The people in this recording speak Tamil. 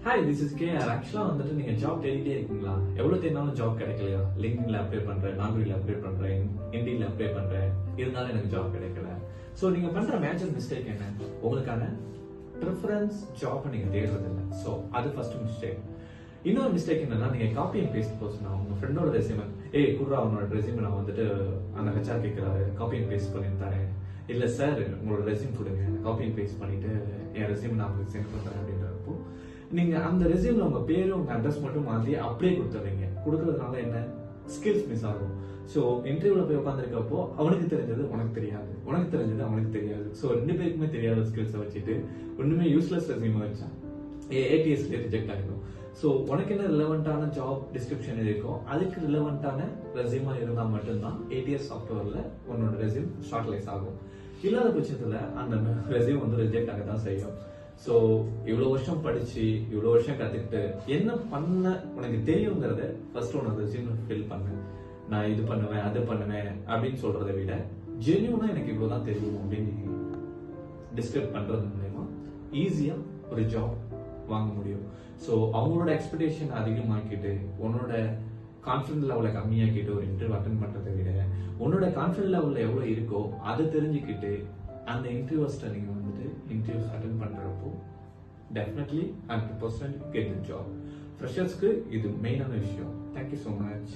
Hi this is KR. ஆக்சுவலாக வந்துட்டு நீங்கள் ஜாப் தேடிட்டே இருக்கீங்களா? எவ்வளோ தேடினாலும் ஜாப் கிடைக்கலையா? லிங்க்டின்ல அப்ளை பண்ணுறேன், நாகரியில் அப்ளை பண்ணுறேன், இண்டியில் அப்ளை பண்ணுறேன், இருந்தாலும் எனக்கு ஜாப் கிடைக்கல. ஸோ நீங்கள் பண்ணுற மேஜர் மிஸ்டேக் என்ன? உங்களுக்கான ப்ரிஃபரன்ஸ் ஜாப்பை நீங்கள் தேடுறதில்லை. ஸோ அது ஃபர்ஸ்ட் மிஸ்டேக். இன்னொரு மிஸ்டேக் என்னன்னா, நீங்கள் காப்பி அண்ட் பேஸ்ட் போஸ்ட்னா உங்கள் ஃப்ரெண்டோட ரெசியூமே குர்ரா அவனோட ரெசியூமே நான் வந்துட்டு அந்த ஹெச்ஆர் கேட்குறாரு, காப்பி அண்ட் பேஸ்ட் பண்ணி தரேன். இல்லை சார் உங்களோட ரெசியூம் கொடுங்க, காப்பி அண்ட் பேஸ்ட் பண்ணிட்டு என் ரெசியூம் நான் உங்களுக்கு சென்ட் பண்ணுறேன் அப்படின்றப்போ நீங்க அந்த ரெசியூம்ல உங்க பேரு உங்க அட்ரஸ் மட்டும் மாத்தி அப்படியே கொடுத்துறீங்க. கொடுக்கறதுனால என்ன ஸ்கில்ஸ் மிஸ் ஆகும். ஸோ இன்டர்வியூல போய் உட்காந்துருக்கப்போ அவனுக்கு தெரிஞ்சது உனக்கு தெரியாது, உனக்கு தெரிஞ்சது அவனுக்கு தெரியாது. ஸோ ரெண்டு பேருக்குமே தெரியாத ஸ்கில்ஸை வச்சுட்டு ஒண்ணுமே யூஸ்லெஸ் ரெசியூம் வச்சா ஏடிஎஸ்ல ரிஜெக்ட் ஆகிடும். ஸோ உனக்கு என்ன ரிலவெண்டான ஜாப் டிஸ்கிரிப்ஷன் இருக்கோ அதுக்கு ரிலவெண்டான ரெசியூமா இருந்தால் மட்டும்தான் ஏடிஎஸ் சாஃப்ட்வேர்ல உன்னோட ரெசியூம் ஷார்ட்லைஸ் ஆகும். இல்லாத பட்சத்துல அந்த ரெசியூம் வந்து ரிஜெக்ட் ஆக தான் செய்யும். ஸோ இவ்வளோ வருஷம் படிச்சு இவ்வளோ வருஷம் கற்றுக்கிட்டு என்ன பண்ண உனக்கு தெரியுங்கிறத ஃபர்ஸ்ட் உனக்கு ரெசியூம்ல ஃபில் பண்ணு. நான் இது பண்ணுவேன் அது பண்ணுவேன் அப்படின்னு சொல்றதை விட ஜென்யூனா எனக்கு இவ்வளோதான் தெரியும் அப்படின்னு டிஸ்கிரைப் பண்றது மூலமா ஈஸியா ஒரு ஜாப் வாங்க முடியும். ஸோ அவங்களோட எக்ஸ்பெக்டேஷன் அதிகமாக்கிட்டு உன்னோட கான்ஃபிடன்ஸ் லெவலை கம்மியாக்கிட்டு ஒரு இன்டர்வியூ அட்டன் பண்றதை விட உன்னோட கான்ஃபிடன்ஸ் லெவலில் எவ்வளோ இருக்கோ அதை தெரிஞ்சுக்கிட்டு அந்த இன்டர்வியூஸ்ட நீங்க வந்துட்டு இன்டர்வியூஸ் அட்டென்ட் பண்றப்போ டெஃபினெட்லி 100% கெட் தி ஜாப். ஃப்ரெஷர்ஸ்க்கு இது மெயினான விஷயம். Thank you so much.